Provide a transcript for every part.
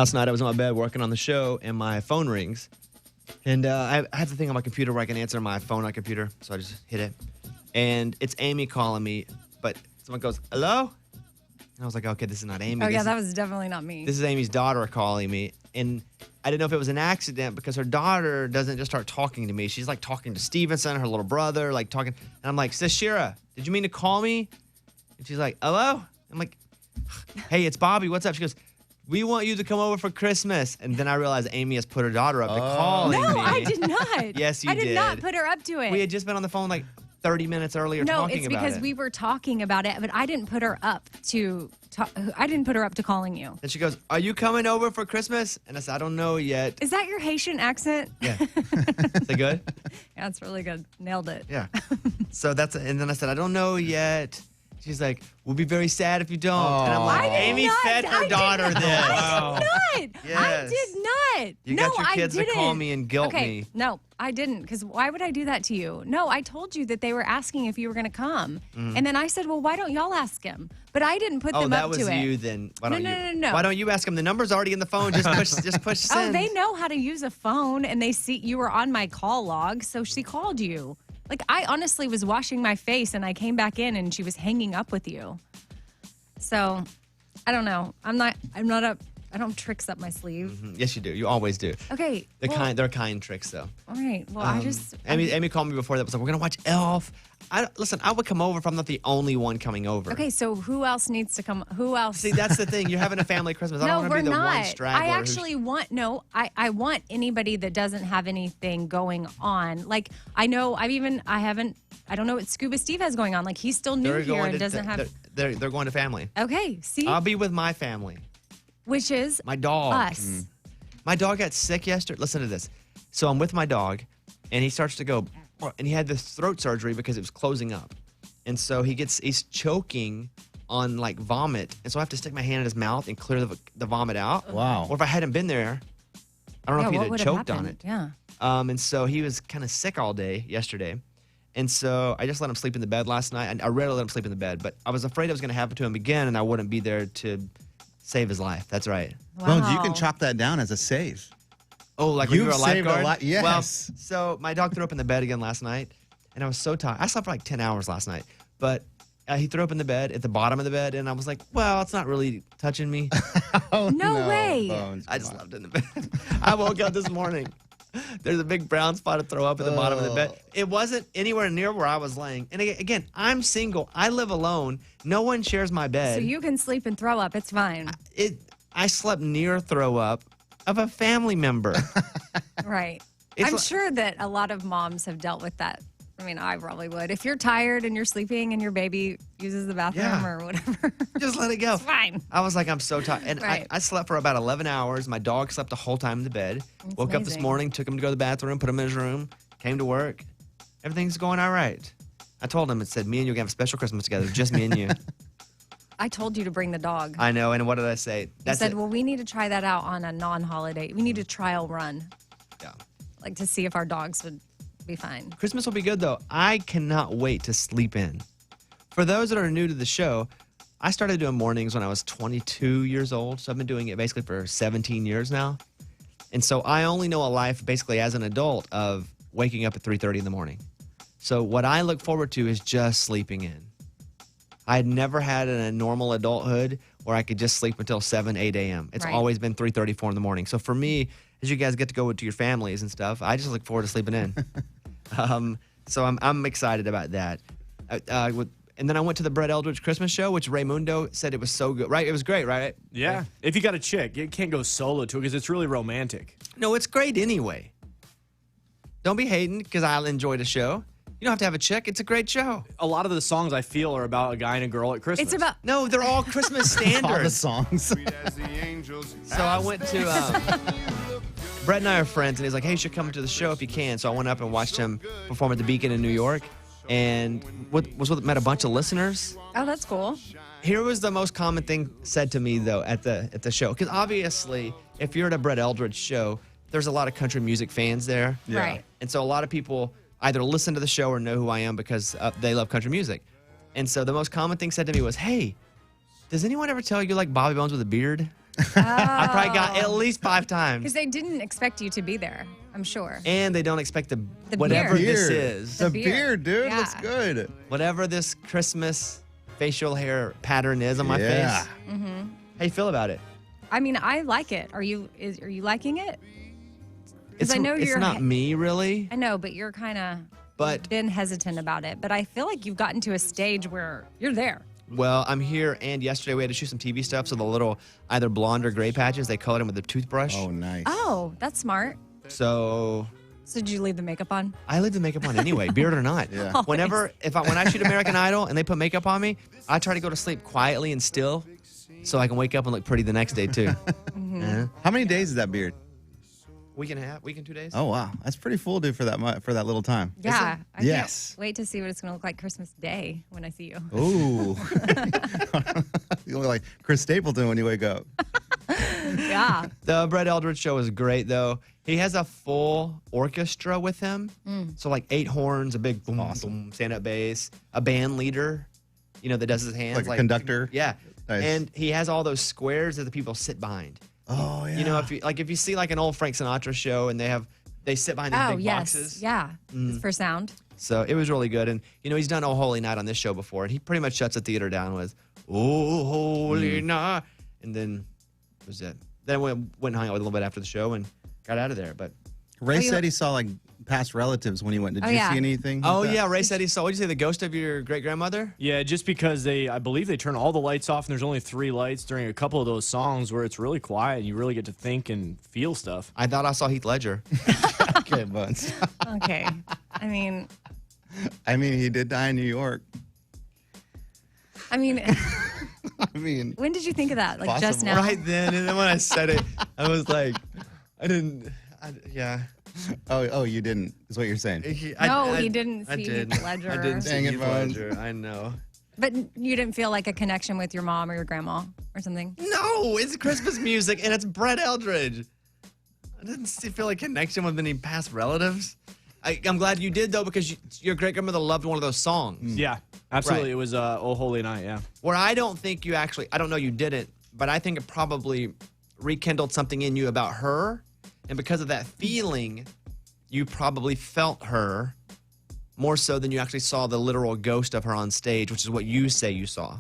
Last night I was on my bed working on the show, and my phone rings. And I have the thing on my computer where I can answer my phone on my computer, so I just hit it. And it's Amy calling me, but someone goes, hello? And I was like, okay, this is not Amy. Oh, yeah, that was definitely not me. This is Amy's daughter calling me. And I didn't know if it was an accident because her daughter doesn't just start talking to me. She's like talking to Stevenson, her little brother, like talking. And I'm like, Sis Shira, did you mean to call me? And she's like, hello? I'm like, hey, it's Bobby. What's up? She goes, we want you to come over for Christmas. And then I realized Amy has put her daughter up to calling me. No, I did not. Yes, you did. I did not put her up to it. We had just been on the phone like 30 minutes earlier talking about it. No, it's because we were talking about it, but I didn't put her up to calling you. And she goes, are you coming over for Christmas? And I said, I don't know yet. Is that your Haitian accent? Yeah. Is that good? Yeah, it's really good. Nailed it. Yeah. So and then I said, I don't know yet. She's like, we'll be very sad if you don't. And I'm like, Amy fed her daughter this. I did not. Yes. I did not. You no, got your kids to call me and guilt me. No, I didn't. Because why would I do that to you? No, I told you that they were asking if you were going to come. And then I said, well, why don't y'all ask him? But I didn't put them up to it. Oh, that was you then. Why don't No. Why don't you ask him? The number's already in the phone. Just push send. Oh, they know how to use a phone, and they see you were on my call log, so she called you. Like, I honestly was washing my face, and I came back in, and she was hanging up with you. So, I don't know. I'm not up. I don't have tricks up my sleeve. Yes, you do. You always do. Okay. They're kind tricks, though. All right. Well, Amy called me before that. Was like, we're gonna watch Elf. Listen, I would come over if I'm not the only one coming over. Okay, so who else needs to come? Who else? See, that's the thing. You're having a family Christmas. I don't want to be the one straggler. I actually I want anybody that doesn't have anything going on. Like, I know I don't know what Scuba Steve has going on. Like, he's still new here and doesn't have. They're going to family. Okay, see? I'll be with my family. Which is? My dog. Us. My dog got sick yesterday. Listen to this. So I'm with my dog, and he starts to go, and he had this throat surgery because it was closing up. And so he's choking on like vomit. And so I have to stick my hand in his mouth and clear the vomit out. Wow. Or if I hadn't been there, I don't know if he'd have choked on it. Yeah. And so he was kind of sick all day yesterday. And so I just let him sleep in the bed last night. I rarely let him sleep in the bed, but I was afraid I was going to happen to him again, and I wouldn't be there to save his life. That's right. Wow. Well, you can chop that down as a save. Oh, like when you were a lifeguard? Yes. Well, so my dog threw up in the bed again last night, and I was so tired. I slept for like 10 hours last night, but he threw up in the bed, at the bottom of the bed, and I was like, well, it's not really touching me. No way. Bones, I just slept in the bed. I woke up this morning. There's a big brown spot of throw up at the bottom of the bed. It wasn't anywhere near where I was laying. And again, I'm single. I live alone. No one shares my bed. So you can sleep and throw up. It's fine. I slept near throw up of a family member. Right. I'm sure that a lot of moms have dealt with that. I mean, I probably would. If you're tired and you're sleeping and your baby uses the bathroom or whatever. Just let it go. It's fine. I was like, I'm so tired. And Right. I slept for about 11 hours. My dog slept the whole time in the bed. Woke up this amazing. morning, took him to go to the bathroom, put him in his room, came to work. Everything's going all right. I told him, it said, me and you are going to have a special Christmas together, just me and you. I told you to bring the dog. I know. And what did I say? I said, well, we need to try that out on a non-holiday. We need a trial run. Yeah. Like to see if our dogs would be fine. Christmas will be good, though. I cannot wait to sleep in. For those that are new to the show, I started doing mornings when I was 22 years old. So I've been doing it basically for 17 years now. And so I only know a life basically as an adult of waking up at 3:30 in the morning. So what I look forward to is just sleeping in. I had never had a normal adulthood where I could just sleep until 7, 8 a.m. It's always been 3:34 in the morning. So for me, as you guys get to go to your families and stuff, I just look forward to sleeping in. So I'm excited about that. And then I went to the Brett Eldredge Christmas show, which Raymundo said it was so good. Right? It was great, right? Yeah. If you got a chick, you can't go solo to it because it's really romantic. No, it's great anyway. Don't be hating because I'll enjoy the show. You don't have to have a chick. It's a great show. A lot of the songs I feel are about a guy and a girl at Christmas. It's about No, they're all Christmas standards. All the songs. So I went to Brett and I are friends, and he's like, hey, you should come to the show if you can. So I went up and watched him perform at the Beacon in New York, and met a bunch of listeners. Oh, that's cool. Here was the most common thing said to me, though, at the show. Because obviously, if you're at a Brett Eldredge show, there's a lot of country music fans there. Yeah. Right. And so a lot of people either listen to the show or know who I am because they love country music. And so the most common thing said to me was, hey, does anyone ever tell you like Bobby Bones with a beard? I probably got at least 5 times. Because they didn't expect you to be there, I'm sure. And they don't expect The whatever beard. this is. The beard. beard, dude. Yeah. Looks good. Whatever this Christmas facial hair pattern is on my Yeah. face. How you feel about it? I mean, I like it. Are you liking it? Because I know it's you're not me really, I know, but you're kind of but been hesitant about it. But I feel like you've gotten to a stage where you're there. well, I'm here, and yesterday we had to shoot some TV stuff, so the little either blonde or gray patches, they colored them with a toothbrush. Oh, nice. Oh, that's smart. So So did you leave the makeup on? I leave the makeup on anyway, beard or not. Yeah. Whenever when I shoot American Idol and they put makeup on me, I try to go to sleep quietly and still, so I can wake up and look pretty the next day too. How many days is that beard? Week and 2 days. Oh, wow. That's pretty full, dude, for that little time. Yeah. I Yes. can't wait to see what it's going to look like Christmas Day when I see you. Ooh. You look like Chris Stapleton when you wake up. Yeah. The Brett Eldredge show is great, though. He has a full orchestra with him. So, like 8 horns, a big boom, boom, stand-up bass, a band leader, that does his hands. Like a conductor? Yeah. Nice. And he has all those squares that the people sit behind. Oh, yeah. If you see like an old Frank Sinatra show and they sit behind these Oh, big yes. boxes. Yeah. It's for sound. So it was really good. And, he's done Oh Holy Night on this show before. And he pretty much shuts the theater down with, Oh Holy Night. And then that was it. Then I went and hung out with a little bit after the show and got out of there. But Ray said he saw like past relatives when he went. Did you yeah. see anything? oh, like that? yeah. Ray said he saw, what did you say, the ghost of your great-grandmother? Yeah, just because I believe they turn all the lights off and there's only 3 lights during a couple of those songs where it's really quiet and you really get to think and feel stuff. I thought I saw Heath Ledger. Okay, Buns. Okay. I mean, he did die in New York. I mean, When did you think of that? Like just Possible. now? Right then. And then when I said it, I was like, yeah. Oh, you didn't, is what you're saying. No, he didn't I see did. Heath Ledger. I didn't Dang see it, Heath Bones. Ledger. I know. But you didn't feel like a connection with your mom or your grandma or something? No, it's Christmas music and it's Brett Eldredge. I didn't feel a connection with any past relatives. I'm glad you did, though, because your great-grandmother loved one of those songs. Yeah, absolutely. Right. It was Oh Holy Night, yeah. Where I don't think you actually, I don't know you didn't, but I think it probably rekindled something in you about her. And because of that feeling, you probably felt her more so than you actually saw the literal ghost of her on stage, which is what you say you saw.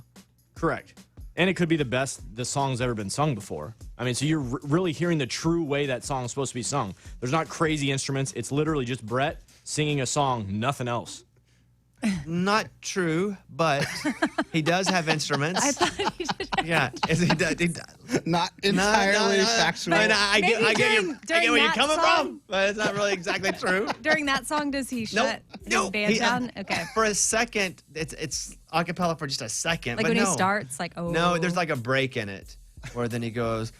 Correct. And it could be the best the song's ever been sung before. I mean, so you're really hearing the true way that song's supposed to be sung. There's not crazy instruments. It's literally just Brett singing a song, nothing else. Not true, but he does have instruments. I thought he did. Yeah, he does. Not entirely No. factual. I get Maybe where during you're that coming song? from, but it's not really exactly true. During that song, does he shut his Nope. band He- down? Okay. For a second, it's a cappella for just a second. Like but when no. he starts, like, oh. No, there's like a break in it where then he goes,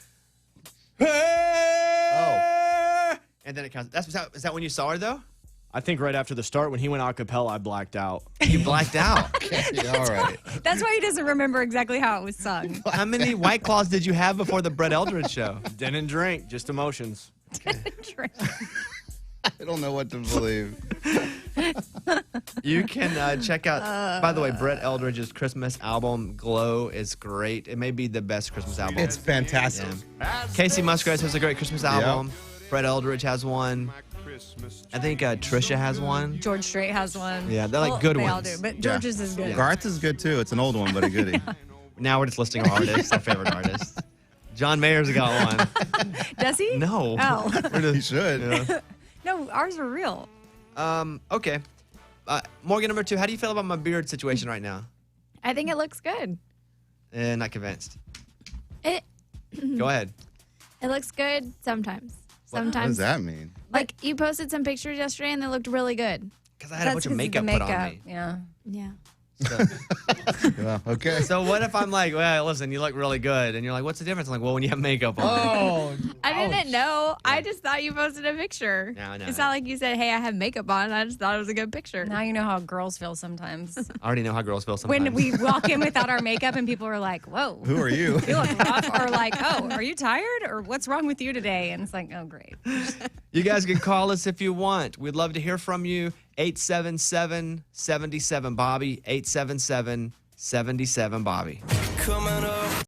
hey! And then it comes. Is that when you saw her, though? I think right after the start, when he went a cappella, I blacked out. You blacked out. Yeah, all right. That's why he doesn't remember exactly how it was sung. How many White Claws did you have before the Brett Eldredge show? Didn't drink, just emotions. I don't know what to believe. You can check out, by the way, Brett Eldredge's Christmas album, Glow, is great. It may be the best Christmas album. It's fantastic. Yeah. Casey Musgraves has a great Christmas album. Brett Eldredge has one. I think Trisha has one. George Strait has one. Yeah, they're like good they ones. all do, but George's is good. Garth is good too. It's an old one, but a goodie. Now we're just listing our artists, our favorite artists. John Mayer's got one. Does he? No. Oh. He should. Yeah. No, ours are real. Okay. Morgan, number 2, how do you feel about my beard situation right now? I think it looks good. Not convinced. It Go ahead. it looks good sometimes. What Sometimes. does that mean? Like you posted some pictures yesterday and they looked really good. Because I had a bunch of makeup put on me. Yeah. Yeah. So, Well, okay. so what if I'm like, well, listen, you look really good. And you're like, what's the difference? I'm like, well, when you have makeup on. Oh, I didn't know. I just thought you posted a picture. No, no, It's no. not like you said, "Hey, I have makeup on." I just thought it was a good picture. Now you know how girls feel sometimes. I already know how girls feel sometimes. When we walk in without our makeup and people are like, whoa. who are you? You look rough, or like, oh, are you tired? Or what's wrong with you today? And it's like, oh, great. You guys can call us if you want. We'd love to hear from you. 877-77-Bobby. 877-77-Bobby. Coming up.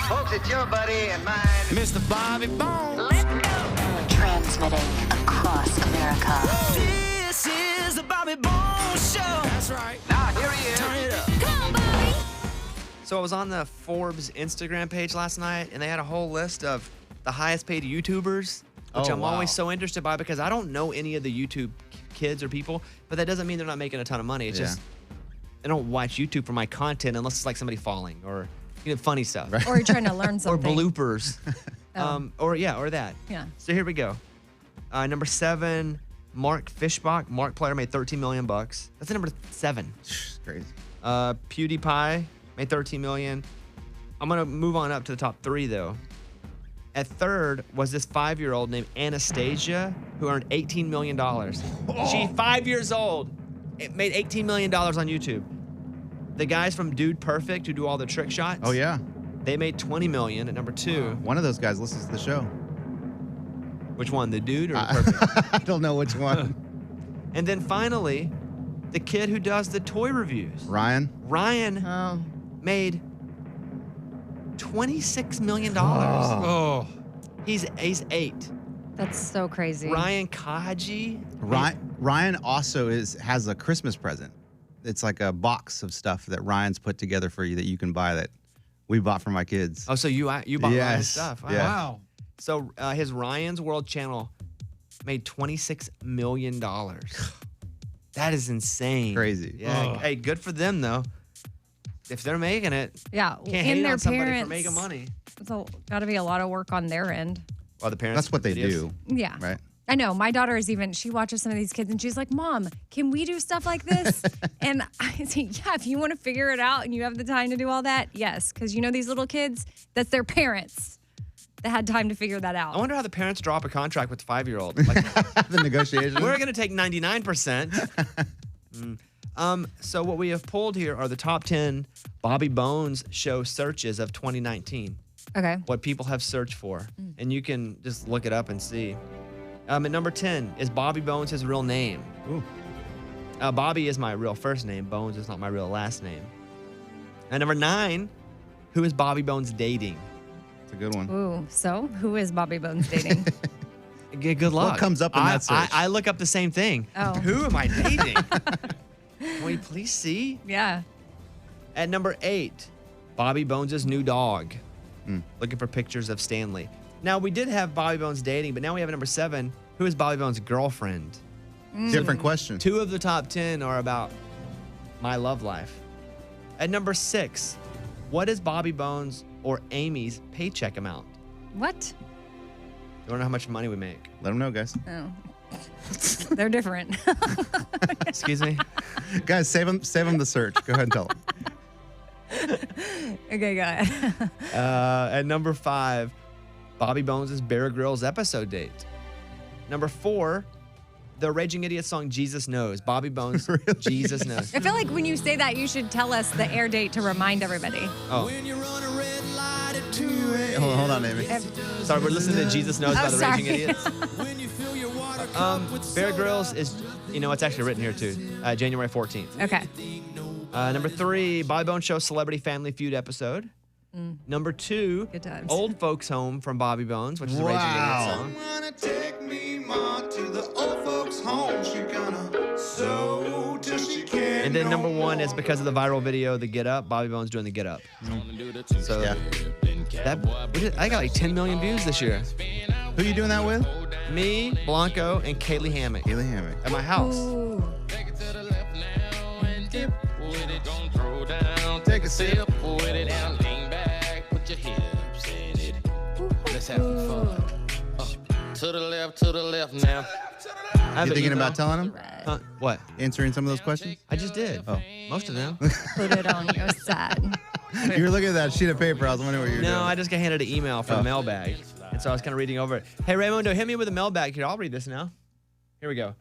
Folks, it's your buddy and mine. Mr. Bobby Bones. Transmitting across America. This is the Bobby Bones Show. That's right. Now, here he is. Turn it up. Come on, Bobby. So I was on the Forbes Instagram page last night, and they had a whole list of the highest paid YouTubers, which I'm always so interested by because I don't know any of the YouTube kids or people, but that doesn't mean they're not making a ton of money. It's just I don't watch YouTube for my content unless it's like somebody falling or funny stuff. Right. Or you're trying to learn Or something. bloopers. Or that. Yeah. So here we go. Number 7, Mark Fishbach. Markiplier made $13 million. That's the number 7. Crazy. PewDiePie made $13 million. I'm gonna move on up to the top 3 though. At third was this 5-year-old named Anastasia who earned $18 million. She's 5 years old. It made $18 million on YouTube. The guys from Dude Perfect who do all the trick shots. Oh, yeah. They made $20 million at number 2. One of those guys listens to the show. Which one, the dude or the perfect? I don't know which one. And then finally, the kid who does the toy reviews. Ryan? Ryan Oh. made $26 million. Oh. He's 8. That's so crazy. Ryan Kaji. Ryan also has a Christmas present. It's like a box of stuff that Ryan's put together for you that you can buy that we bought for my kids. Oh, so you bought Ryan's stuff. Yeah. Wow. So his Ryan's World channel made $26 million. That is insane. Crazy. Yeah. Hey, good for them though. If they're making it, Yeah. can't and hate their on somebody parents, for making money. It's got to be a lot of work on their end. Well, the parents. That's what they videos. do. Yeah. Right. I know. My daughter is she watches some of these kids and she's like, Mom, can we do stuff like this? And I say, yeah, if you want to figure it out and you have the time to do all that, yes. Because these little kids, that's their parents that had time to figure that out. I wonder how the parents drop a contract with the 5-year-old. Like, The negotiation. we're going to take 99%. So what we have pulled here are the top 10 Bobby Bones show searches of 2019. Okay. What people have searched for. And you can just look it up and see. At number 10, is Bobby Bones his real name? Ooh. Bobby is my real first name. Bones is not my real last name. At number 9, who is Bobby Bones dating? It's a good one. Ooh. So who is Bobby Bones dating? Good luck. What comes up in that search? I look up the same thing. Oh. Who am I dating? Can we please see? Yeah. At number 8, Bobby Bones' new dog. Looking for pictures of Stanley. Now, we did have Bobby Bones dating, but now we have number 7. Who is Bobby Bones' girlfriend? Different question. 2 of the top 10 are about my love life. At number 6, what is Bobby Bones or Amy's paycheck amount? What? You want to know how much money we make? Let them know, guys. Oh. They're different. Excuse me? Guys, save them the search. Go ahead and tell them. Okay, go ahead. At number 5, Bobby Bones' Bear Grylls episode date. Number 4, the Raging Idiot song Jesus Knows. Bobby Bones, Really? Jesus Knows. I feel like when you say that, you should tell us the air date to remind everybody. Oh, Hold on, Amy. sorry, we're listening to Jesus Knows by the sorry. Raging Idiots. Bear Grylls is, it's actually written here too. January 14th. Okay. Number 3, Bobby Bones Show Celebrity Family Feud episode. Number 2, Good times. Old Folks Home from Bobby Bones, which is a Raging Idiot song. Wanna take me, Ma, to the old folks' home. She gonna sew till she can't. And then number 1 is because of the viral video, The Get Up. Bobby Bones doing The Get Up. So Yeah. I got like 10 million views this year. Who you doing that with? Me, Blanco, and Kaylee Hammock Haley Hammock. at my house. Ooh. Take a sip. Let's have some fun. To the left now. I have You an thinking email. about telling them? Huh? What? Answering some of those questions? I just did. Oh. Most of them. Put it on your side. You were looking at that sheet of paper. I was wondering what you were doing. No, I just got handed an email from the mailbag. And so I was kind of reading over it. Hey, Raymundo, hit me with a mailbag here. I'll read this now. Here we go.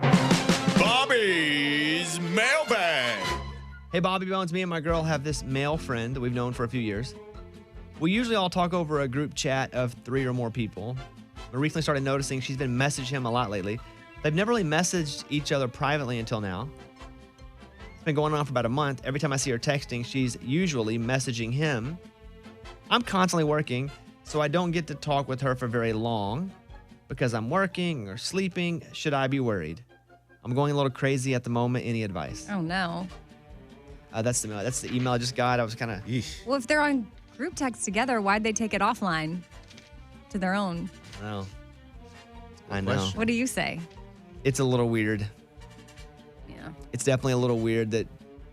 Bobby's Mailbag. Hey, Bobby Bones, me and my girl have this male friend that we've known for a few years. We usually all talk over a group chat of 3 or more people. We recently started noticing she's been messaging him a lot lately. They've never really messaged each other privately until now. It's been going on for about a month. Every time I see her texting, she's usually messaging him. I'm constantly working, so I don't get to talk with her for very long because I'm working or sleeping. Should I be worried? I'm going a little crazy at the moment. Any advice? Oh, no. That's the email I just got. I was kind of. Well, if they're on group text together, why'd they take it offline to their own? Well, I know. What do you say? It's a little weird. Yeah. It's definitely a little weird that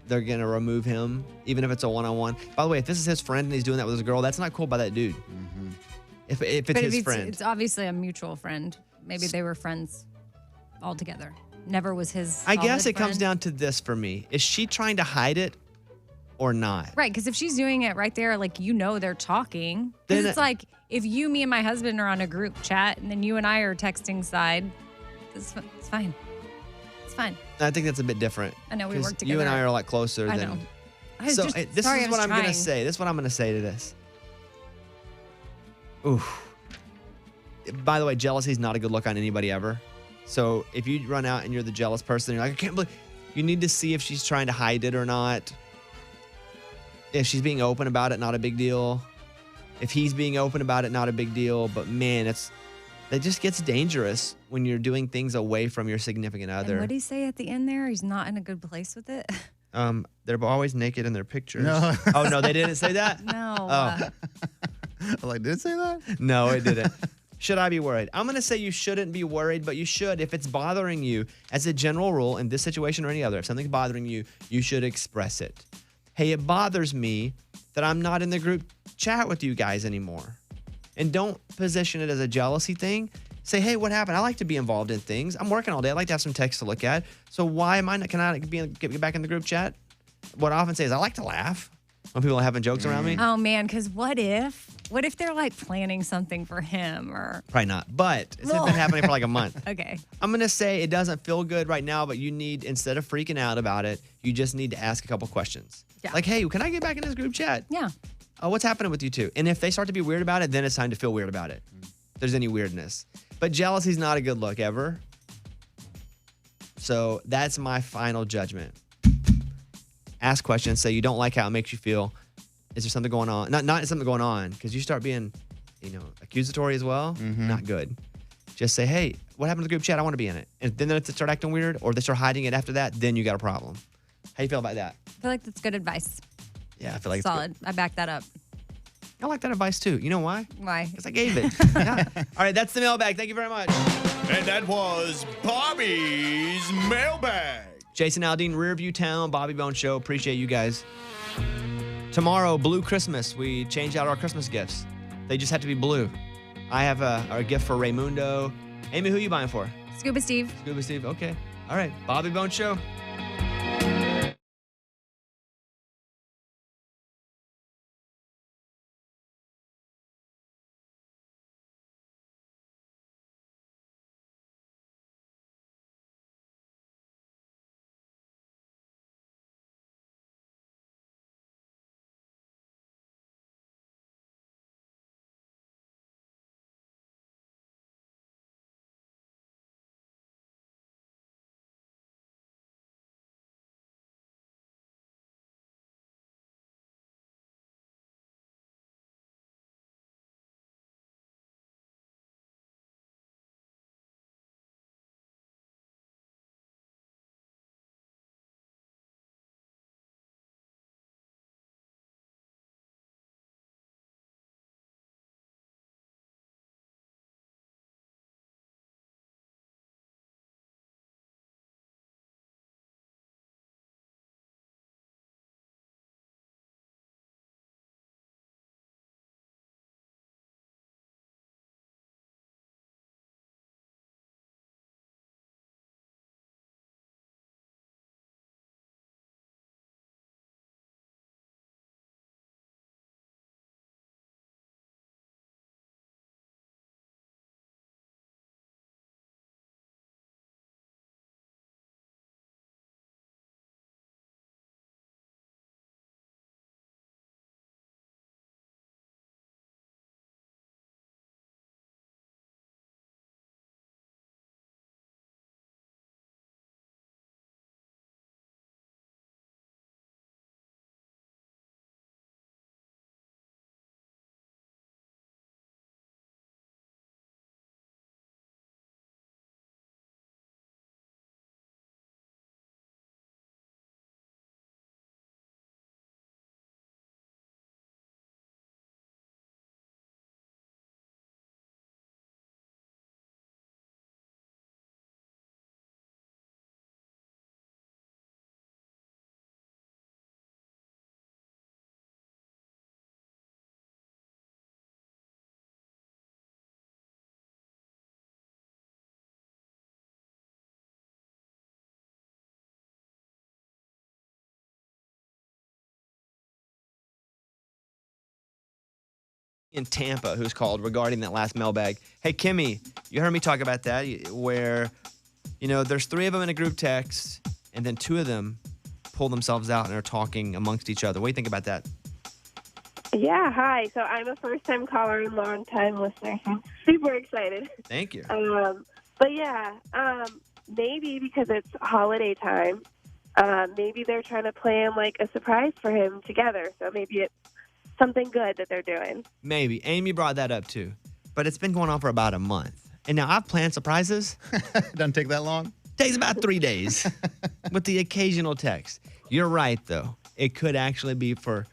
they're going to remove him, even if it's a one-on-one. By the way, if this is his friend and he's doing that with his girl, that's not cool by that dude. If it's his friend. It's obviously a mutual friend. Maybe they were friends all together. Never was his. I guess solid it comes friend. down to this for me. Is she trying to hide it or not? Right, because if she's doing it right there, like, they're talking. Because Then it's like, if me and my husband are on a group chat and then you and I are texting side, it's fine. It's fine. I think that's a bit different. I know, we 'Cause work together. You and I are a lot closer I than. know. This is what I'm going to say. This is what I'm going to say to this. Oof. By the way, jealousy is not a good look on anybody ever. So if you run out and you're the jealous person, you're like, I can't believe. You need to see if she's trying to hide it or not. If she's being open about it, not a big deal. If he's being open about it, not a big deal. But man, it just gets dangerous when you're doing things away from your significant And other. what did he say at the end there? He's not in a good place with it. They're always naked in their pictures. No. Oh no, they didn't say that. No. Oh. Like, did it say that? No, it didn't. Should I be worried? I'm going to say you shouldn't be worried, but you should. If it's bothering you, as a general rule, in this situation or any other, if something's bothering you, you should express it. Hey, it bothers me that I'm not in the group chat with you guys anymore. And don't position it as a jealousy thing. Say, hey, what happened? I like to be involved in things. I'm working all day. I like to have some text to look at. So why am I not, can I get back in the group chat? What I often say is I like to laugh when people are having jokes around me. Oh, man, because what if they're like planning something for him or. Probably not. But it's been happening for like a month. Okay. I'm going to say it doesn't feel good right now, but you need, instead of freaking out about it, you just need to ask a couple questions. Yeah. Like, hey, can I get back in this group chat? Yeah. What's happening with you two? And if they start to be weird about it, then it's time to feel weird about it. If there's any weirdness. But jealousy is not a good look ever. So that's my final judgment. Ask questions. Say you don't like how it makes you feel. Is there something going on? Not something going on, because you start being, accusatory as well. Not good. Just say, hey, what happened to the group chat? I want to be in it. And then if they start acting weird or they start hiding it after that, then you got a problem. How you feel about that? I feel like that's good advice. Yeah, I feel like Solid. I back that up. I like that advice too. You know why? Why? Because I gave it. Yeah. All right, that's the mailbag. Thank you very much. And that was Bobby's Mailbag. Jason Aldean, Rearview Town, Bobby Bone Show. Appreciate you guys. Tomorrow, Blue Christmas. We change out our Christmas gifts. They just have to be blue. I have a gift for Raymundo. Amy, who are you buying for? Scuba Steve. Scuba Steve. Okay. All right. Bobby Bone Show. in Tampa who's called regarding that last mailbag. Hey, Kimmy, you heard me talk about that where, there's 3 of them in a group text and then 2 of them pull themselves out and are talking amongst each other. What do you think about that? Yeah, hi. So I'm a first-time caller and long-time listener. So I'm super excited. Thank you. But yeah, maybe because it's holiday time, maybe they're trying to plan like a surprise for him together. So maybe it's something good that they're doing. Maybe. Amy brought that up too. But it's been going on for about a month. And now I've planned surprises. Doesn't take that long. Takes about 3 days with the occasional text. You're right, though. It could actually be for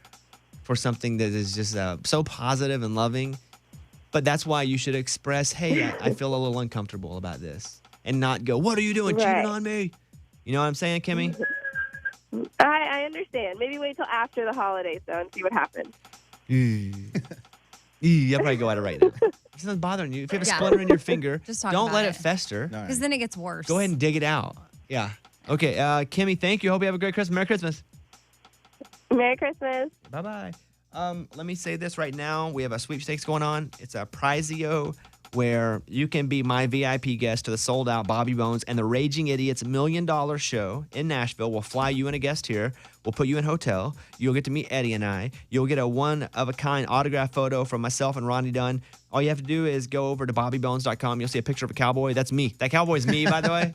something that is just so positive and loving. But that's why you should express, hey, I feel a little uncomfortable about this. And not go, what are you doing, cheating on me? You know what I'm saying, Kimmy? I understand. Maybe wait till after the holidays, though, and see what happens. I'll probably go at it right now. If something's bothering you, if you have a splinter in your finger, Just talk don't about let it. it fester. Because then it gets worse. Go ahead and dig it out. Yeah. Okay, Kimmy, thank you. Hope you have a great Christmas. Merry Christmas. Merry Christmas. Bye-bye. Let me say this right now. We have a sweepstakes going on. It's a Prizeo where you can be my VIP guest to the sold-out Bobby Bones and the Raging Idiots $1 Million show in Nashville. We'll fly you and a guest here. We'll put you in a hotel. You'll get to meet Eddie and I. You'll get a one-of-a-kind autograph photo from myself and Ronnie Dunn. All you have to do is go over to bobbybones.com. You'll see a picture of a cowboy. That's me. That cowboy's me, by the way.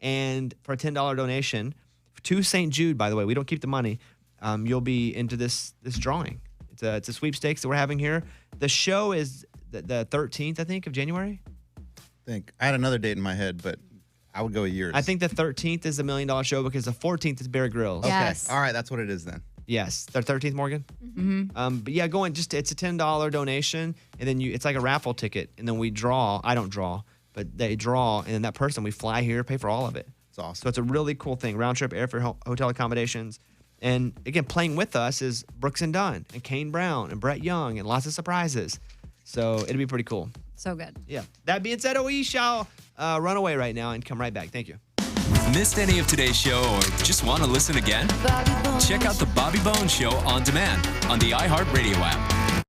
And for a $10 donation to St. Jude, by the way, we don't keep the money. You'll be into this drawing. It's a sweepstakes that we're having here. The show is the 13th, I think, of January. I had another date in my head, but I would go yours. I think the 13th is the $1 Million show because the 14th is Bear Grylls. Okay. Yes. All right, that's what it is then. Yes, the 13th, Morgan. But yeah, go in. It's a $10 donation, and then it's like a raffle ticket, and then we draw. I don't draw, but they draw, and then that person we fly here, pay for all of it. It's awesome. So it's a really cool thing. Round trip airfare, hotel accommodations. And again, playing with us is Brooks and Dunn and Kane Brown and Brett Young and lots of surprises. So it'll be pretty cool. So good. Yeah. That being said, we shall run away right now and come right back. Thank you. Missed any of today's show or just want to listen again? Check out the Bobby Bones Show on demand on the iHeartRadio app.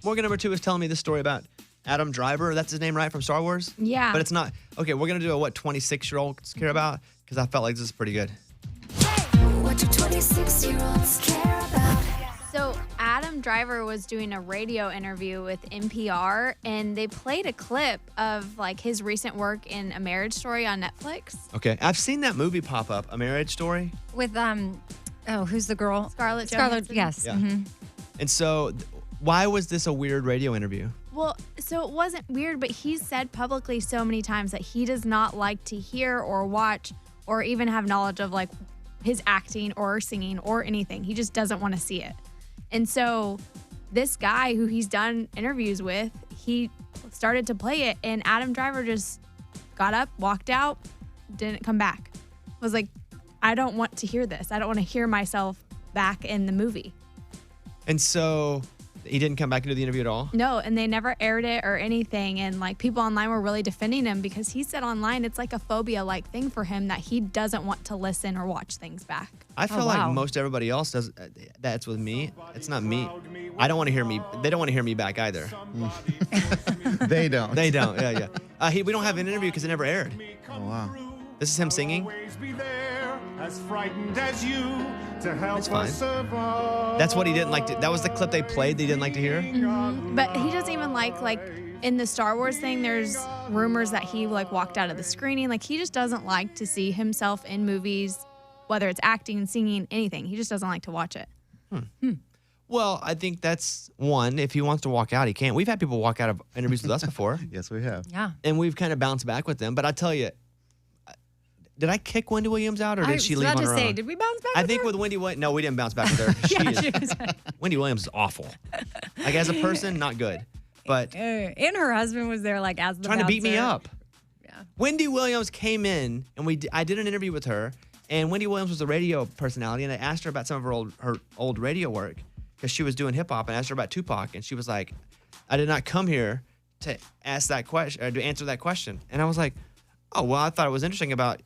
Morgan number 2 is telling me this story about Adam Driver. That's his name, right? From Star Wars? Yeah. But it's not. Okay, we're going to do a what 26-year-olds care about? Because I felt like this is pretty good. What do 26-year-olds care about? So Adam Driver was doing a radio interview with NPR, and they played a clip of like his recent work in A Marriage Story on Netflix. Okay, I've seen that movie pop up, A Marriage Story. With who's the girl? Scarlett Scarlett, Johansson. yes. Yeah. Mm-hmm. And so, why was this a weird radio interview? Well, so it wasn't weird, but he's said publicly so many times that he does not like to hear or watch or even have knowledge of like his acting or singing or anything. He just doesn't want to see it. And so this guy who he's done interviews with, he started to play it, and Adam Driver just got up, walked out, didn't come back. Was like, I don't want to hear this. I don't want to hear myself back in the movie. And so, he didn't come back and do the interview at all? No, and they never aired it or anything. And like people online were really defending him because he said online it's like a phobia-like thing for him that he doesn't want to listen or watch things back. I feel like most everybody else does. That's with me. It's not me. I don't want to hear me. They don't want to hear me back either. They don't. They don't. Yeah, yeah. We don't have an interview because it never aired. Oh, wow. This is him singing. As frightened as you to help It's fine. us survive. That's what he didn't like to. That was the clip they played. They didn't like to hear. But he doesn't even like in the Star Wars thing, there's rumors that he like walked out of the screening. Like he just doesn't like to see himself in movies, whether it's acting, singing, anything. He just doesn't like to watch it. Well, I think that's one. If he wants to walk out, he can. We've had people walk out of interviews with us before. Yes, we have. Yeah. And we've kind of bounced back with them. But I tell you, did I kick Wendy Williams out, or did she leave on her own? Did we bounce back I with think her? with Wendy Williams, no, we didn't bounce back with her. Wendy Williams is awful. Like as a person, not good. But And her husband was there like as the trying to beat me bouncer. up. Yeah. Wendy Williams came in, and I did an interview with her. And Wendy Williams was a radio personality, and I asked her about some of her old radio work because she was doing hip hop, and I asked her about Tupac, and she was like, "I did not come here to ask that question or to answer that question." And I was like, "Oh well, I thought it was interesting about."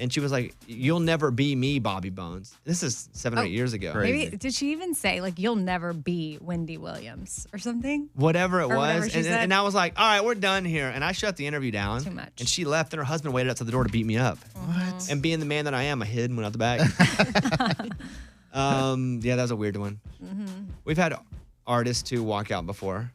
And she was like, "You'll never be me, Bobby Bones." This is 7 or 8 years ago. Maybe did she even say like you'll never be Wendy Williams or something? Whatever it Or whatever was. she said. And I was like, all right, we're done here. And I shut the interview down. Too much. And she left, and her husband waited outside the door to beat me up. What? And being the man that I am, I hid and went out the back. Yeah, that was a weird one. We've had artists who walk out before.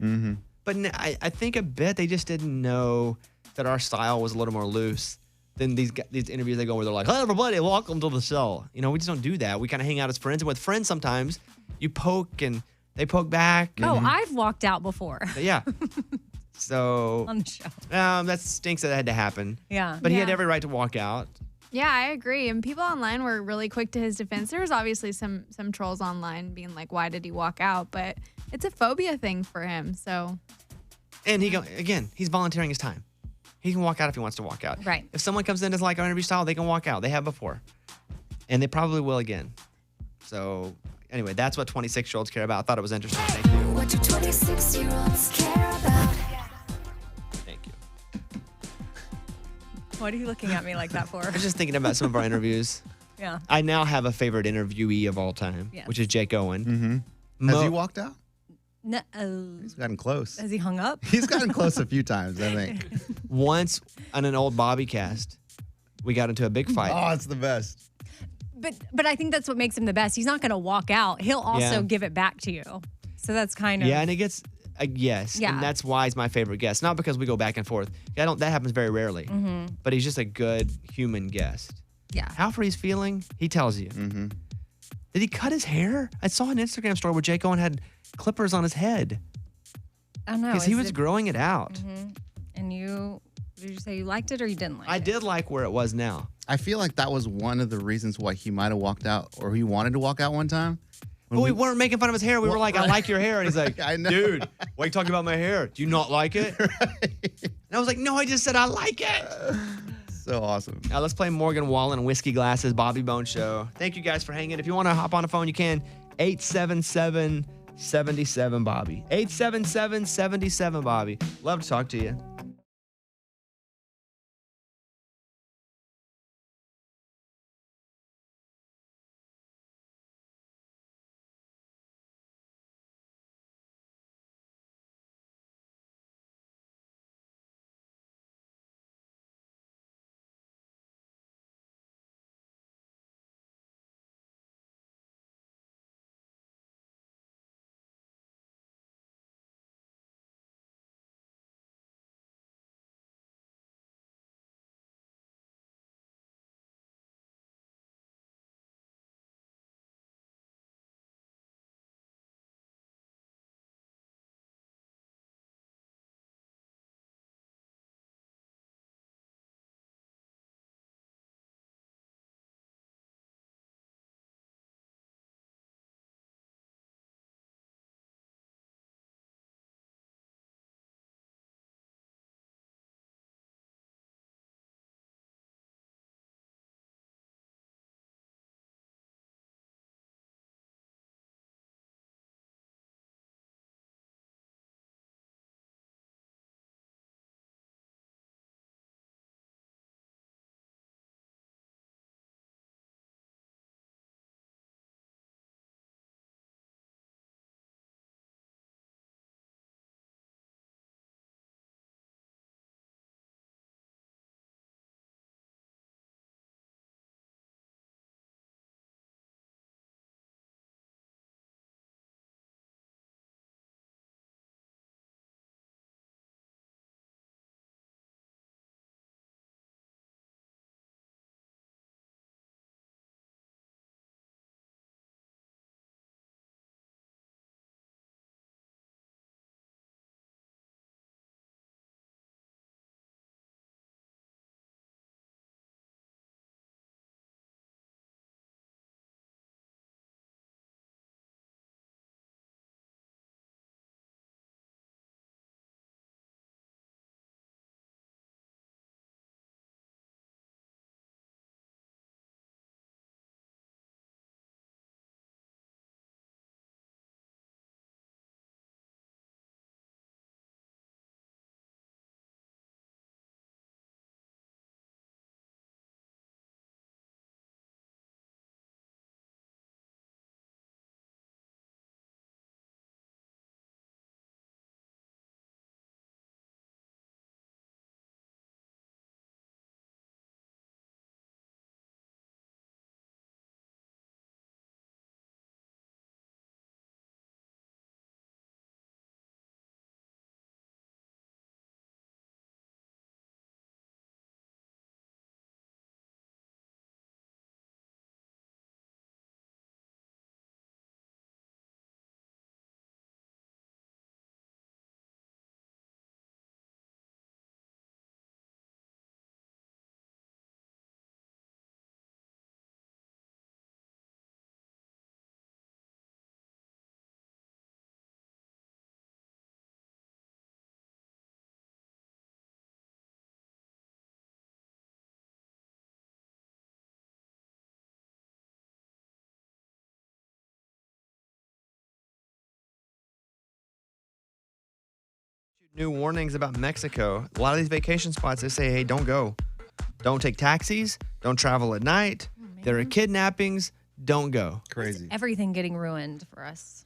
But I think a bit they just didn't know that our style was a little more loose than these interviews they go where they're like, "Hi, everybody, welcome to the show." You know, we just don't do that. We kind of hang out as friends. And with friends, sometimes you poke and they poke back. Oh, I've walked out before Yeah. So on the show. that stinks that had to happen. Yeah. But he had Yeah. every right to walk out. Yeah, I agree. And people online were really quick to his defense. There was obviously some trolls online being like, "Why did he walk out?" But it's a phobia thing for him. So And he's volunteering his time. He can walk out if he wants to walk out. Right. If someone comes in as like our interview style, they can walk out. They have before. And they probably will again. So anyway, that's what 26-year-olds care about. I thought it was interesting. Thank you. What do 26-year-olds care about? Thank you. What are you looking at me like that for? I was just thinking about some of our interviews. Yeah. I now have a favorite interviewee of all time, Yes. which is Jake Owen. Has he walked out? No, He's gotten close. has he hung up? He's gotten close a few times, I think. Once on an old Bobby cast, we got into a big fight. Oh, it's the best. But I think that's what makes him the best. He's not going to walk out. He'll also Yeah. give it back to you. So that's kind of Yeah, and it gets a yes. Yeah. And that's why he's my favorite guest. Not because we go back and forth. That happens very rarely. But he's just a good human guest. yeah. How he's feeling, he tells you. Did he cut his hair? I saw an Instagram story where Jake Owen had clippers on his head I don't know. because he is was it- growing it out. And did you say you liked it or you didn't like I it? did like where it was now. I feel like that was one of the reasons why he might have walked out, or he wanted to walk out one time. But we weren't making fun of his hair. We were like, I like your hair. And he's like, I know. dude, why are you talking about my hair? Do you not like it? And I was like, no, I just said I like it. So awesome. Now let's play Morgan Wallen and Whiskey Glasses, Bobby Bone Show. Thank you guys for hanging. If you want to hop on the phone, you can. 877-77-Bobby. 877-77-Bobby. Love to talk to you. new warnings about Mexico. A lot of these vacation spots, they say, hey, don't go. Don't take taxis. Don't travel at night. There are kidnappings. Don't go. Crazy. Everything getting ruined for us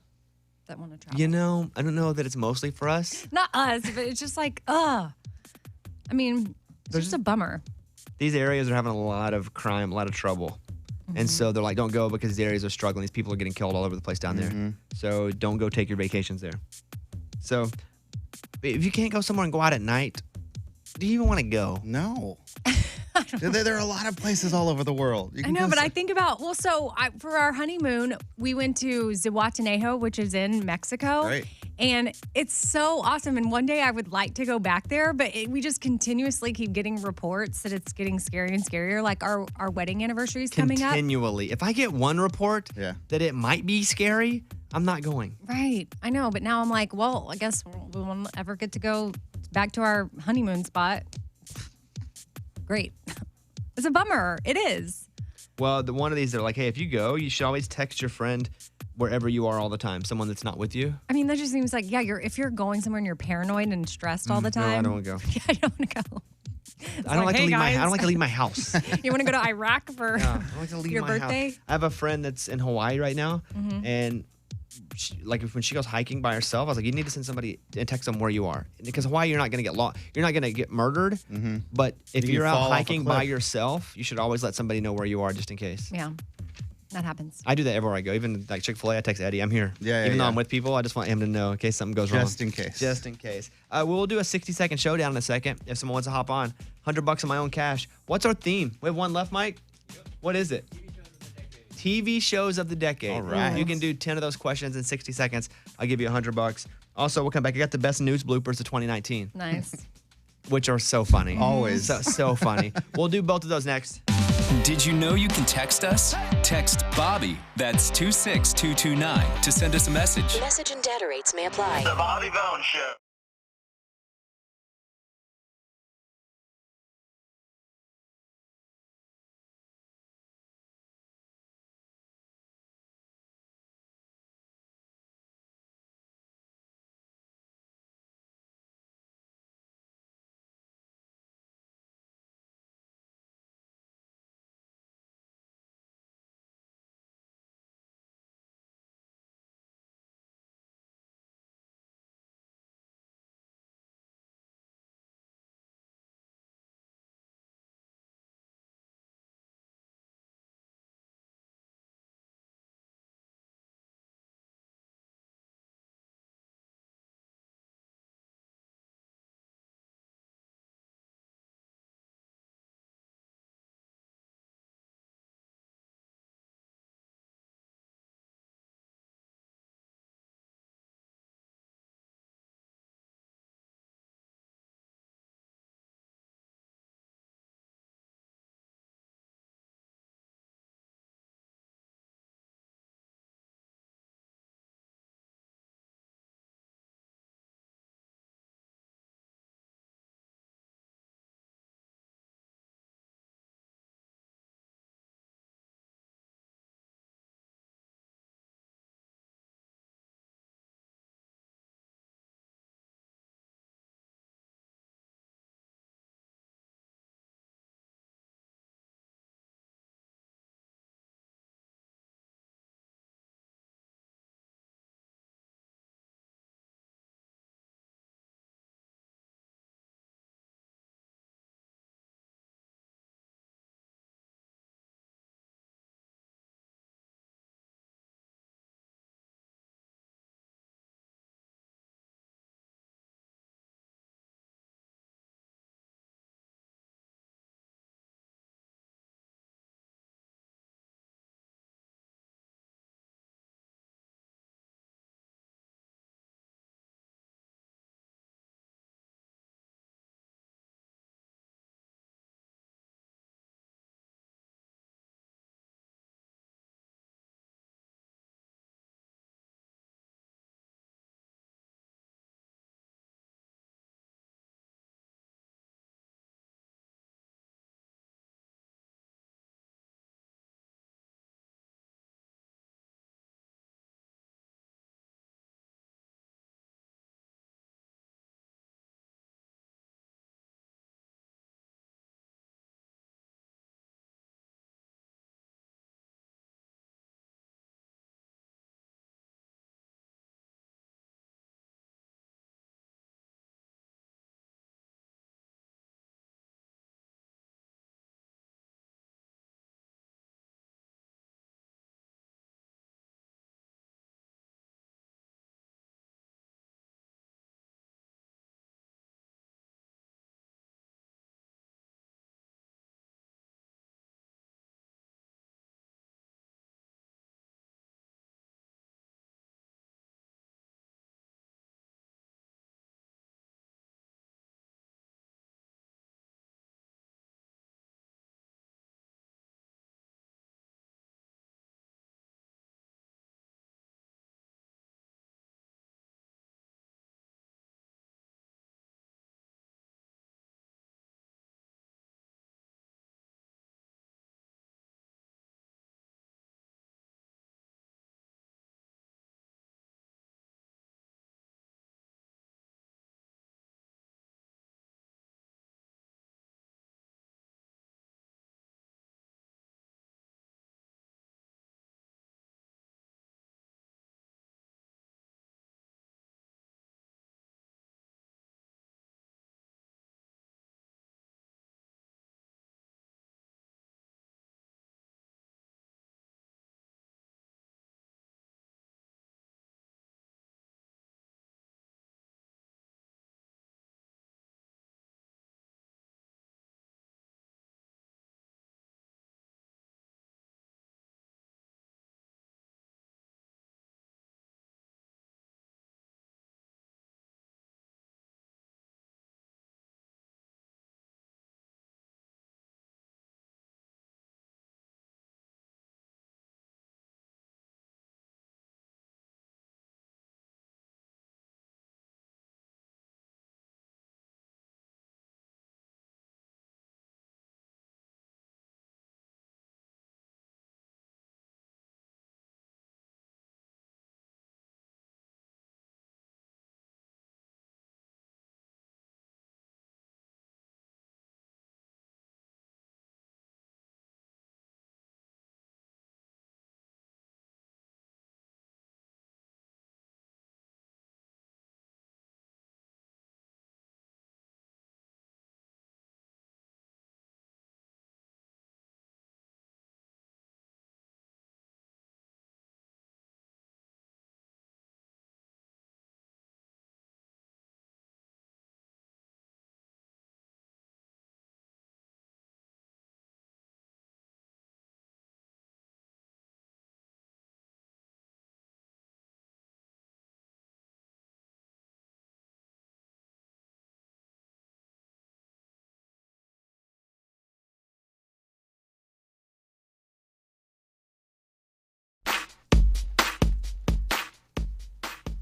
that want to travel. You know, I don't know that it's mostly for us. Not us, but it's just like, ugh. I mean, it's just a bummer. These areas are having a lot of crime, a lot of trouble. And so they're like, don't go because these areas are struggling. These people are getting killed all over the place down there. So don't go take your vacations there. So if you can't go somewhere and go out at night, do you even want to go? No. There are a lot of places all over the world. You I can know, go but s- I think about, for our honeymoon, we went to Zihuatanejo, which is in Mexico. Right. And it's so awesome. And one day I would like to go back there, but we just continuously keep getting reports that it's getting scarier and scarier. Like our wedding anniversary is coming up. Continually. If I get one report Yeah. that it might be scary, I'm not going. Right. I know. But now I'm like, well, I guess we won't ever get to go back to our honeymoon spot. Great. It's a bummer. It is. Well, one of these, they're like, hey, if you go, you should always text your friend wherever you are all the time, someone that's not with you. I mean, that just seems like, yeah, if you're going somewhere and you're paranoid and stressed all the No, I time. don't want to go. Yeah, I don't want to go. I don't like to hey, leave my. I guys. don't like to leave my house. You want to go to Iraq for I don't like to leave your my birthday? house. I have a friend that's in Hawaii right now, and when she goes hiking by herself, I was like, you need to send somebody and text them where you are, because Hawaii, you're not going to get lost. You're not going to get murdered, but if You can you're out fall off a hiking by cliff. yourself, you should always let somebody know where you are just in case. Yeah, that happens. I do that everywhere I go. Even like Chick-fil-A, I text Eddie, I'm here. Yeah, Even though yeah. I'm with people, I just want him to know in case something goes wrong. Just in case. Just in case. We'll do a 60-second showdown in a second if someone wants to hop on. $100 of my own cash. What's our theme? We have one left, Mike? What is it? TV shows of the decade. All right. You can do 10 of those questions in 60 seconds. I'll give you $100. Also, we'll come back. I got the best news bloopers of 2019, Nice. which are so funny. Always. So funny. We'll do both of those next. Did you know you can text us? Text Bobby, that's 26229, to send us a message. Message and data rates may apply. The Bobby Bone Show.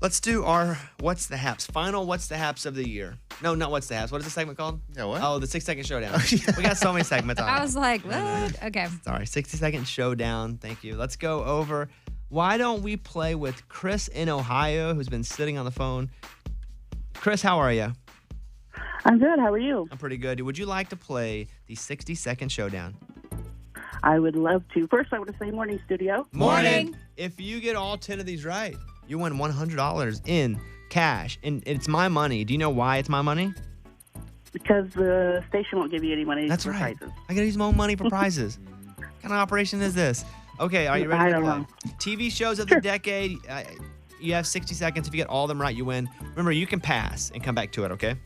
Let's do our What's the Haps. Final What's the Haps of the year. No, not What's the Haps. What is the segment called? Yeah, what? Oh, the 6-second showdown. We got so many segments on I it. was like, what? Okay. Sorry, 60-second showdown. Thank you. Let's go over. Why don't we play with Chris in Ohio, who's been sitting on the phone? Chris, how are you? I'm good. How are you? I'm pretty good. Would you like to play the 60-second showdown? I would love to. First, I want to say morning, studio. Morning. If you get all 10 of these right, you win $100 in cash. And it's my money. Do you know why it's my money? Because the station won't give you any money That's for right. prizes. I got to use my own money for prizes. What kind of operation is this? Okay, are you ready I to don't play? know. TV shows of the decade. You have 60 seconds. If you get all of them right, you win. Remember, you can pass and come back to it, okay?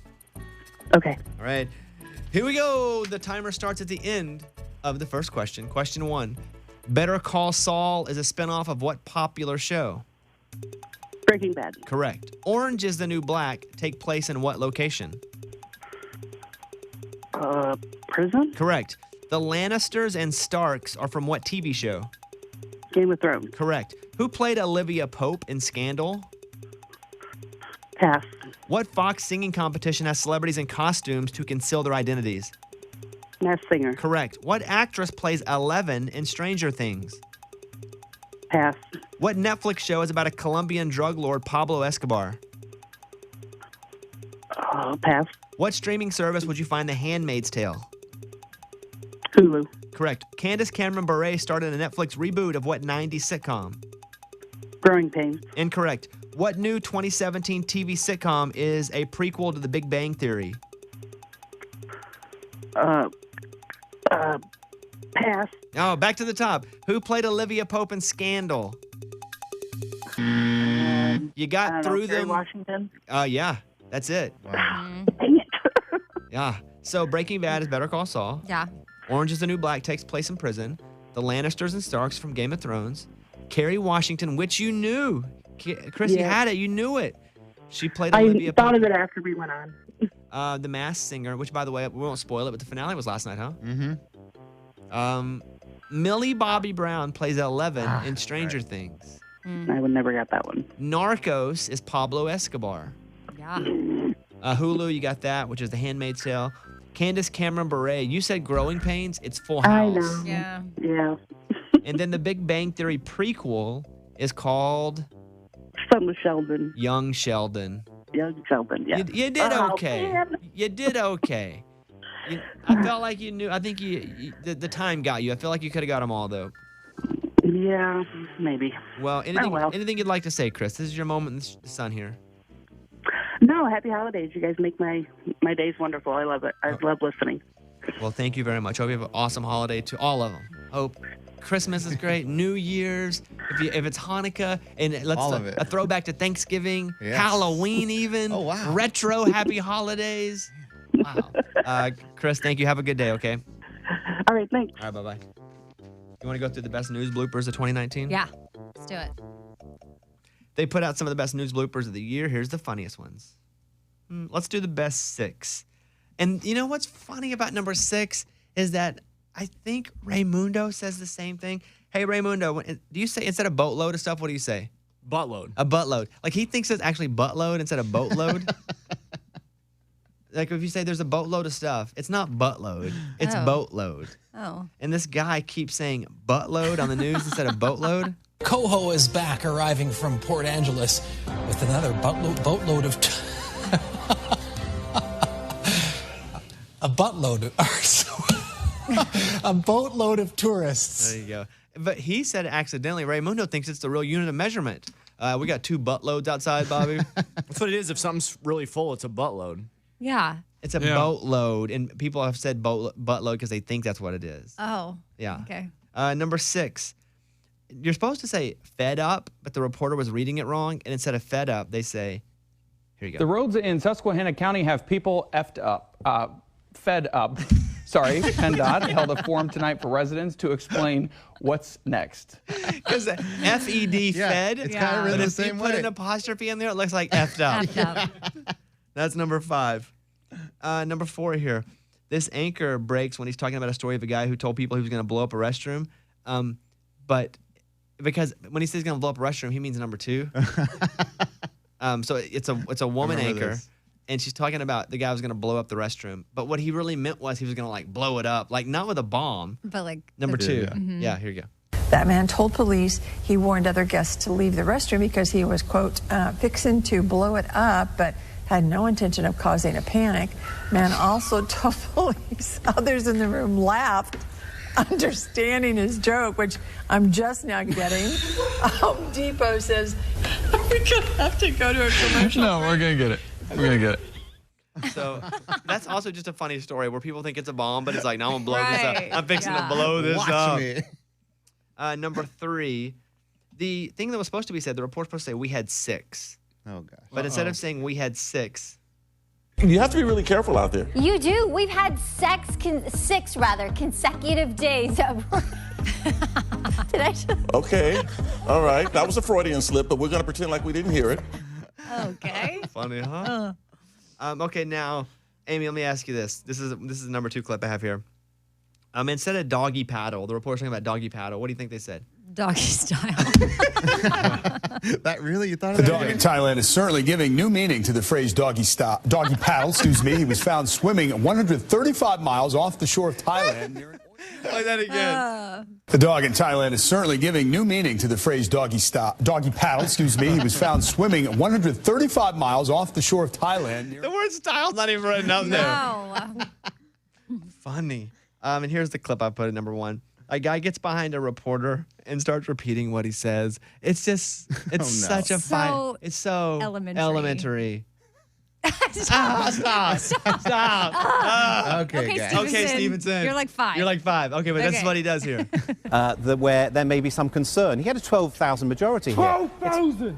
Okay. All right. Here we go. The timer starts at the end of the first question. Question 1. Better Call Saul is a spinoff of what popular show? Breaking Bad. Correct. Orange is the New Black take place in what location? Prison? Correct. The Lannisters and Starks are from what TV show? Game of Thrones. Correct. Who played Olivia Pope in Scandal? Pass. What Fox singing competition has celebrities in costumes to conceal their identities? Masked Singer. Correct. What actress plays Eleven in Stranger Things? Pass. What Netflix show is about a Colombian drug lord, Pablo Escobar? Pass. What streaming service would you find The Handmaid's Tale? Hulu. Correct. Candace Cameron Bure started a Netflix reboot of what 90s sitcom? Growing Pains. Incorrect. What new 2017 TV sitcom is a prequel to The Big Bang Theory? Pass. Oh, back to the top. Who played Olivia Pope in Scandal? You got through Kerry them. Washington. Yeah, that's it. Dang it. Yeah. So Breaking Bad is Better Call Saul. Yeah. Orange is the New Black takes place in prison. The Lannisters and Starks from Game of Thrones. Kerry Washington, which you knew. Chris, you had it. You knew it. She played Olivia I thought Pope. of it after we went on. The Masked Singer, which, by the way, we won't spoil it, but the finale was last night, huh? Mm-hmm. Millie Bobby Brown plays Eleven in Stranger Things. I would never got that one. Narcos is Pablo Escobar. Yeah. Hulu, you got that, which is The Handmaid's Tale. Candace Cameron Bure, you said Growing Pains. It's Full House. I know. Yeah. Yeah. And then the Big Bang Theory prequel is called Something with Sheldon. Young Sheldon. Young Sheldon, yeah. You did Oh, okay. man. You did okay. I felt like you knew. I think the time got you. I feel like you could have got them all, though. Yeah, maybe. Well, anything, well. anything you'd like to say, Chris? This is your moment in the sun here. No, happy holidays. You guys make my days wonderful. I love it. I love listening. Well, thank you very much. Hope you have an awesome holiday to all of them. Hope Christmas is great. New Year's, if it's Hanukkah, and let's All of it. a throwback to Thanksgiving, Yes. Halloween, even. Oh, wow. Retro happy holidays. Wow. Chris, thank you. Have a good day. Okay. All right, thanks. All right. Bye bye. You want to go through the best news bloopers of 2019? Yeah. Let's do it. They put out some of the best news bloopers of the year. Here's the funniest ones. Let's do the best 6. And you know what's funny about number 6 is that I think Raymundo says the same thing. Hey, Raymundo, do you say instead of boatload of stuff, what do you say? Buttload. A buttload. Like he thinks it's actually buttload instead of boatload. Like if you say there's a boatload of stuff, it's not buttload, it's Oh. boatload. Oh. And this guy keeps saying buttload on the news instead of boatload. Coho is back, arriving from Port Angeles with another boatload of a boatload of tourists. There you go. But he said it accidentally. Raymundo thinks it's the real unit of measurement. We got 2 buttloads outside, Bobby. That's what it is. If something's really full, it's a buttload. Yeah. It's a boatload, and people have said buttload because they think that's what it is. Oh. Yeah. Okay. Number 6. You're supposed to say fed up, but the reporter was reading it wrong, and instead of fed up, they say, here you go. The roads in Susquehanna County have people fed up. Sorry, PennDOT held a forum tonight for residents to explain what's next. Because F-E-D, fed. It's kind of written But the if same you put way. an apostrophe in there, it looks like effed up. Effed up. That's number 5. Number 4 here. This anchor breaks when he's talking about a story of a guy who told people he was going to blow up a restroom. But because when he says he's going to blow up a restroom, he means number 2. So it's a woman remember anchor, this. and she's talking about the guy was going to blow up the restroom. But what he really meant was he was going to like blow it up, like not with a bomb. But like Number two. Mhm. Yeah, here you go. That man told police he warned other guests to leave the restroom because he was, quote, fixing to blow it up, but had no intention of causing a panic. Man also told police others in the room laughed, understanding his joke, which I'm just now getting. Home Depot says, are we going to have to go to a commercial? No, we're going to get it. We're going to get it. So that's also just a funny story where people think it's a bomb, but it's like, no, I'm going to blow this Right. up. I'm fixing to Yeah. blow this Watch up. me. Number 3, the thing that was supposed to be said, the report's supposed to say we had 6. Oh, gosh. But instead of saying we had 6, You have to be really careful out there. You do. We've had six consecutive days of. Did I? Okay. All right. That was a Freudian slip, but we're going to pretend like we didn't hear it. Okay. funny, huh? Okay, now, Amy, let me ask you this. This is the number 2 clip I have here. Instead of doggy paddle, the reporter's talking about doggy paddle. What do you think they said? Doggy style. That really? You thought of The that? dog in Thailand is certainly giving new meaning to the phrase doggy paddle, excuse me. He was found swimming 135 miles off the shore of Thailand. Play that again. The dog in Thailand is certainly giving new meaning to the phrase doggy paddle, excuse me. He was found swimming 135 miles off the shore of Thailand. The word style's not even written out there. No. Funny. And here's the clip I put at number 1. A guy gets behind a reporter and starts repeating what he says. It's just, it's such a fight. So It's so elementary. Stop. Okay, guys. Okay, Stevenson. You're like 5. You're like 5. Okay, but this is Okay. what he does here. Where there may be some concern. He had a 12,000 majority here. 12,000!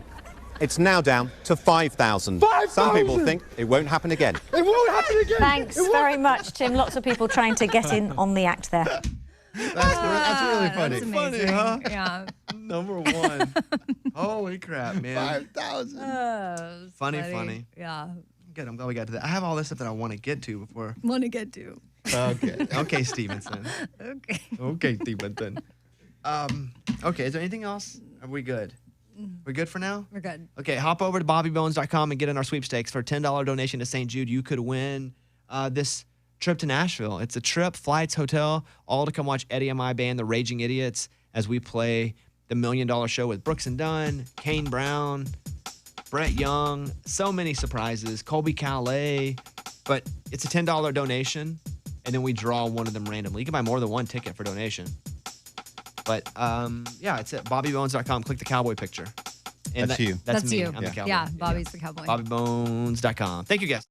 It's now down to 5,000. 5,000! Some people think it won't happen again. It won't happen again! Thanks very much, Tim. Lots of people trying to get in on the act there. That's really funny. That's Funny, amazing. huh? Yeah. Number 1. Holy crap, man. 5,000. Funny. Yeah. Good. I'm glad we got to that. I have all this stuff that I want to get to before. Want to get to. Okay. Okay, Stevenson. Okay. Okay, Stevenson. Okay, is there anything else? Are we good? We're good for now? We're good. Okay, hop over to bobbybones.com and get in our sweepstakes. For a $10 donation to St. Jude, you could win this trip to Nashville. It's a trip, flights, hotel, all to come watch Eddie and my band, the Raging Idiots, as we play the $1 Million Show with Brooks and Dunn, Kane Brown, Brett Young, so many surprises, Colby Calais. But it's a $10 donation, and then we draw one of them randomly. You can buy more than one ticket for donation. But yeah, it's at bobbybones.com. Click the cowboy picture. And That's you. That's me. you. I'm the cowboy. Yeah, Bobby's the cowboy. bobbybones.com. Thank you, guys.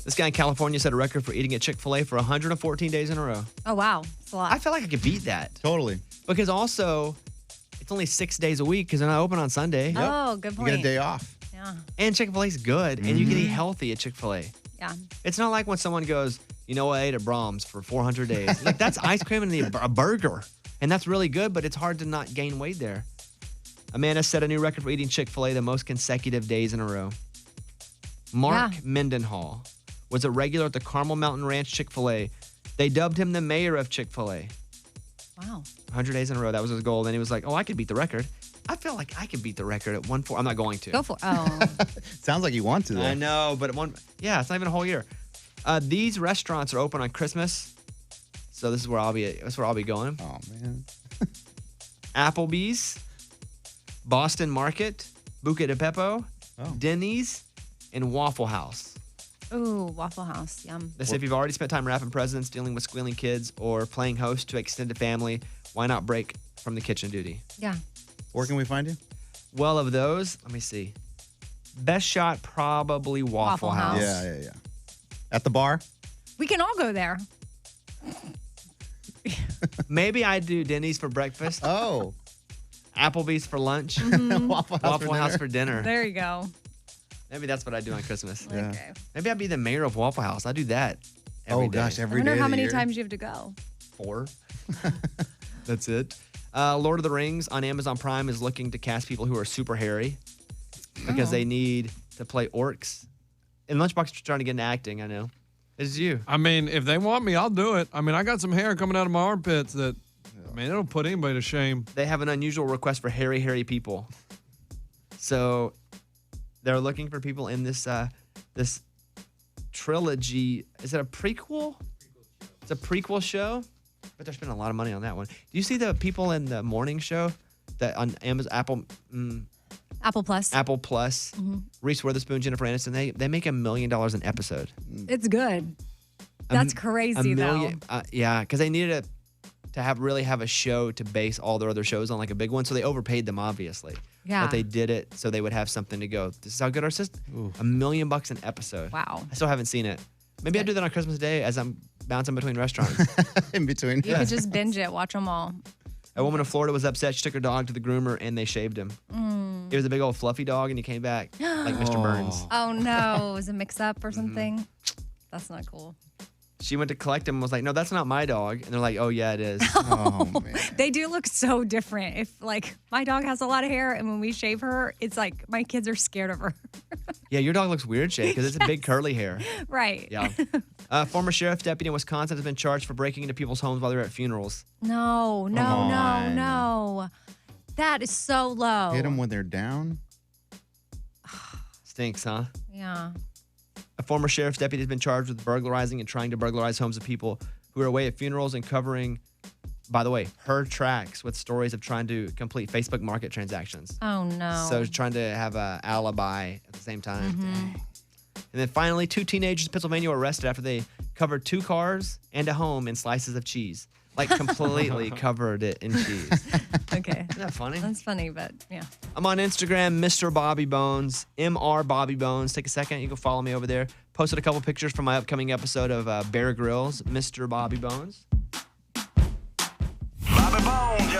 This guy in California set a record for eating at Chick-fil-A for 114 days in a row. Oh, wow. That's a lot. I feel like I could beat that. Totally. Because also, it's only 6 days a week because they're not open on Sunday. Oh, good point. You get a day off. Yeah. And Chick-fil-A's good, and you can eat healthy at Chick-fil-A. Yeah. It's not like when someone goes, you know what, I ate at Brahms for 400 days. Like, that's ice cream and a burger. And that's really good, but it's hard to not gain weight there. Amanda set a new record for eating Chick-fil-A the most consecutive days in a row. Mark Mendenhall was a regular at the Carmel Mountain Ranch Chick-fil-A. They dubbed him the mayor of Chick-fil-A. Wow. 100 days in a row. That was his goal. Then he was like, oh, I could beat the record. I feel like I could beat the record at 1-4. I'm not going to. Go for it. Oh. Sounds like you want to, though. I know, but it's not even a whole year. These restaurants are open on Christmas. So this is where I'll be. That's where I'll be going. Oh, man. Applebee's, Boston Market, Buca de Beppo, Denny's, and Waffle House. Ooh, Waffle House. Yum. They say if you've already spent time wrapping presents, dealing with squealing kids, or playing host to extended family, why not break from the kitchen duty? Yeah. Where can we find you? Well, of those, let me see. Best shot, probably Waffle House. Yeah. At the bar? We can all go there. Maybe I do Denny's for breakfast. Oh. Applebee's for lunch. Waffle House for dinner. There you go. Maybe that's what I do on Christmas. Yeah. Okay. Maybe I'd be the mayor of Waffle House. I do that every day. Gosh, I every day. wonder of how the many year. times you have to go. 4. That's it. Lord of the Rings on Amazon Prime is looking to cast people who are super hairy because they need to play orcs. And Lunchbox is trying to get into acting, I know. It's you. I mean, if they want me, I'll do it. I mean, I got some hair coming out of my armpits that, I mean, it'll put anybody to shame. They have an unusual request for hairy people. So they're looking for people in this this trilogy. Is it a prequel? It's a prequel show, but they're spending a lot of money on that one. Do you see the people in the morning show that on Amazon Apple Plus. Apple Plus? Reese Witherspoon, Jennifer Aniston. They make $1 million an episode. It's good. That's crazy, though. Yeah, because they needed to really have a show to base all their other shows on, like a big one. So they overpaid them, obviously. Yeah. But they did it so they would have something to go, this is how good our system. $1 million an episode. Wow. I still haven't seen it. Maybe I'll do that on Christmas Day as I'm bouncing between restaurants. In between. You could just binge it, watch them all. A woman in Florida was upset. She took her dog to the groomer and they shaved him. It was a big old fluffy dog and he came back like Mr. Burns. Oh, no. It was a mix-up or something? That's not cool. She went to collect him and was like, no, that's not my dog. And they're like, oh, yeah, it is. Oh, man. They do look so different. If, like, my dog has a lot of hair and when we shave her, it's like my kids are scared of her. Yeah, your dog looks weird, Shay, because it's a big curly hair. Right. Yeah. Former sheriff's deputy in Wisconsin has been charged for breaking into people's homes while they're at funerals. No. That is so low. Hit them when they're down? Stinks, huh? Yeah. A former sheriff's deputy has been charged with burglarizing and trying to burglarize homes of people who are away at funerals and covering, by the way, her tracks with stories of trying to complete Facebook market transactions. Oh, no. So trying to have an alibi at the same time. And then finally, 2 teenagers in Pennsylvania were arrested after they covered 2 cars and a home in slices of cheese. Like completely covered it in cheese. Okay. Isn't that funny? That's funny, but yeah. I'm on Instagram, Mr. Bobby Bones, Mr. Bobby Bones. Take a second. You can follow me over there. Posted a couple pictures from my upcoming episode of Bear Grylls, Mr. Bobby Bones. Bobby Bones,